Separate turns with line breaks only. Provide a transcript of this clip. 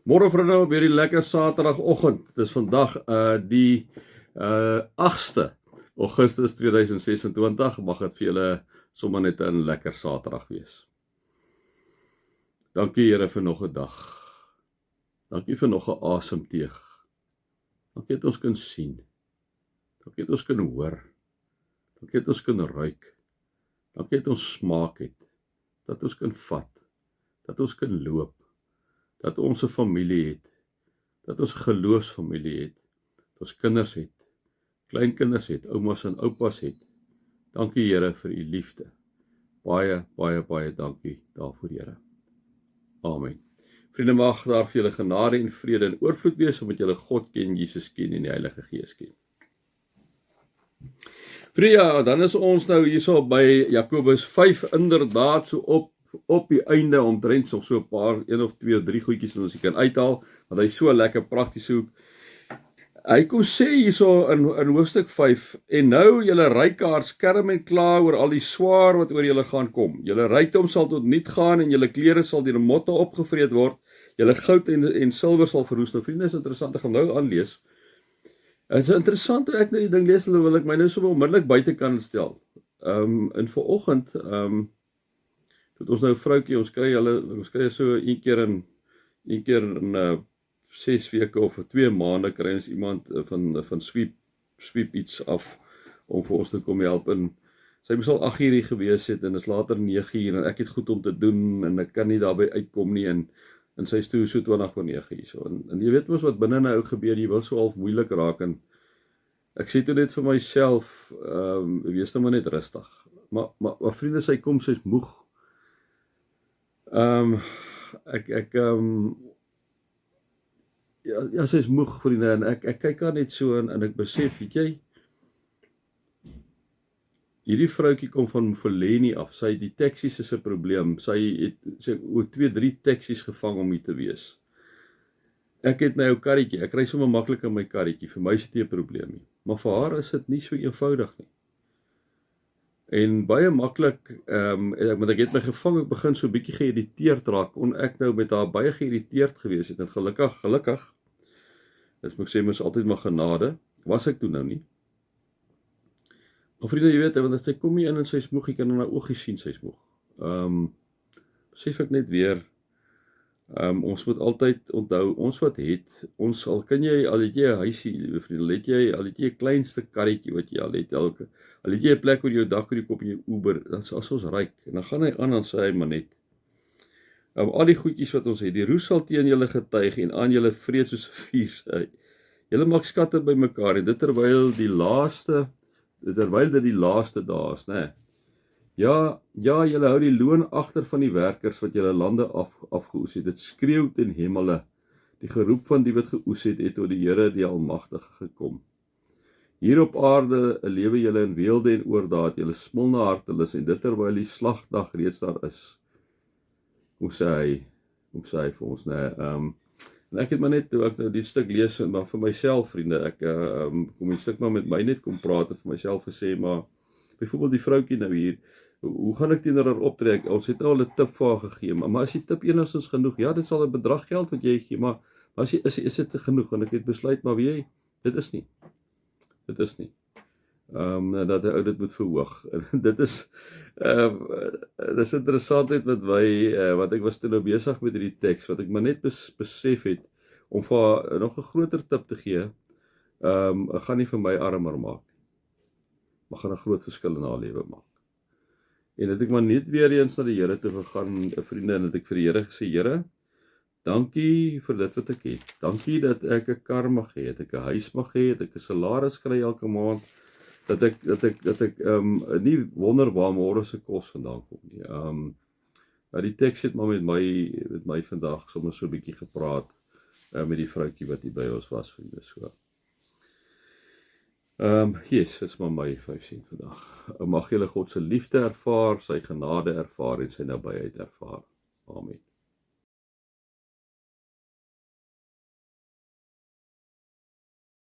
Môre vriende, op hierdie lekker Saterdagoggend. Dit is vandag die 8ste Augustus 2026. Mag dit vir julle sommer net 'n lekker Saterdag wees. Dankie Here vir nog 'n dag. Dankie vir nog 'n asemteug. Dankie dat ons kan sien. Dankie dat ons kan hoor. Dankie dat ons kan ruik. Dankie dat ons smaak het. Dat ons kan vat. Dat ons kan loop. Dat ons 'n familie het, dat ons geloofsfamilie het, dat ons kinders het, kleinkinders het, oumas en oupas het. Dankie Here vir u liefde. Baie, baie, baie dankie daarvoor Here. Amen. Vriende, mag daar vir julle genade en vrede en oorvloed wees, omdat julle God ken, Jesus ken en die Heilige Gees ken. Vriende, ja, dan is ons nou hierso by Jakobus 5, inderdaad so op die einde, omtrent nog so 'n paar, 1 of 2 of 3 goedjies wat ons kan uithaal, want hy is so lekker prakties hoek. Hy kom sê hierso in hoofstuk 5, en nou julle rykaars skerm en kla oor al die swaar wat oor julle gaan kom. Julle rykdom sal tot niet gaan en julle klere sal deur motte opgevreet word. Julle goud en silwer sal verroes. Nou vriende, is interessant, ek gaan nou aanlees. Dit is interessant hoe ek nou die ding lees, wil ek my nou so onmiddellik buite kan stel. En vanoggend, tot ons nou 'n vroukie, ons kry so een keer in 6 weke of 2 maande kry ons iemand van sweep iets af om vir ons te kom help. En sy moes al 8 uur gewees het en is later 9 uur en ek het goed om te doen en ek kan nie daarby uitkom nie en sy is toe so 20 voor 9 hier so. En jy weet mos wat binne nou gebeur, jy wil so half moeilik raak en ek sê toe net vir myself, wees nou maar net rustig. Maar vriende, sy kom, sy's moeg. Ja, sy is moeg, vriende, en ek kyk haar net so en ek besef, weet jy, hierdie vroukie kom van Mfoleni af, sy die taksies is 'n probleem, sy het oor 2-3 taksies gevang om hier te wees. Ek het my ou karretjie, ek ry sommer maklik in my karretjie, vir my is dit nie 'n probleem nie, maar vir haar is dit nie so eenvoudig nie. En baie maklik, want ek het my gevang, ek begin so 'n bietjie geïrriteerd raak, kon ek nou met haar baie geïrriteerd gewees het, en gelukkig, dit moet ek sê, mos altyd maar genade, was ek toe nou nie. Maar vriende, jy weet, want sy kom nie in en sy is moeg, jy kan in haar oogies sien, sy is moeg. Besef ek net weer, ons moet altyd onthou, ons wat het, al het jy 'n huisie, vriende, al het jy 'n kleinste karretjie wat jy al het jy 'n plek oor jou dak oor die kop in jou Uber, dan is ons ryk, en dan gaan hy aan en sê hy maar net, al die goedjies wat ons het, die roes sal teen julle getuig en aan julle vreed soos 'n vuur sê. Julle maak skatte by mekaar en dit terwyl dit die laaste dae is, né? Ja, julle hou die loon agter van die werkers wat julle lande afgeoes het. Dit skreeu ten hemele. Die geroep van die wat geoes het tot die Here die Almagtige gekom. Hier op aarde lewe julle in weelde en oordaat, julle smil na hartelus en dit terwyl die slagdag reeds daar is. Hoe sê hy vir ons, né? En ek het maar net, toe ek nou die stuk lees, maar vir myself, vriende, ek kom die stuk maar met my net kom praat en vir myself gesê, maar byvoorbeeld die vroukie nou hier, hoe gaan ek teenoor haar optree? Ons het nou al 'n tip vir haar gegee, maar as die tip enigstens genoeg, ja, dit sal 'n bedrag geld wat jy gee, maar is dit genoeg? En ek het besluit, maar weet jy, dit is nie. Dat hy dit moet verhoog. Dit is interessantheid wat ek was toe nou besig met hierdie teks, wat ek maar net besef het, om vir haar nog 'n groter tip te gee, gaan nie vir my armer maak, maar gaan 'n groot verskil in haar lewe maak. En dat ek maar net weer eens na die Here toe gegaan, vriende, en dat ek vir die Here gesê, Here, dankie vir dit wat ek het. Dankie dat ek 'n kar mag hê, dat ek 'n huis mag hê, dat ek 'n salaris kry elke maand, dat ek nie wonder waar môre se kos vandaan kom nie. Die teks het maar met my vandag sommer so 'n bietjie gepraat, met die vroukie wat hier by ons was, vriende, so. Yes, dit is maar my 5 sent vandag. Mag julle God se liefde ervaar, sy genade ervaar en sy nabyheid ervaar. Amen.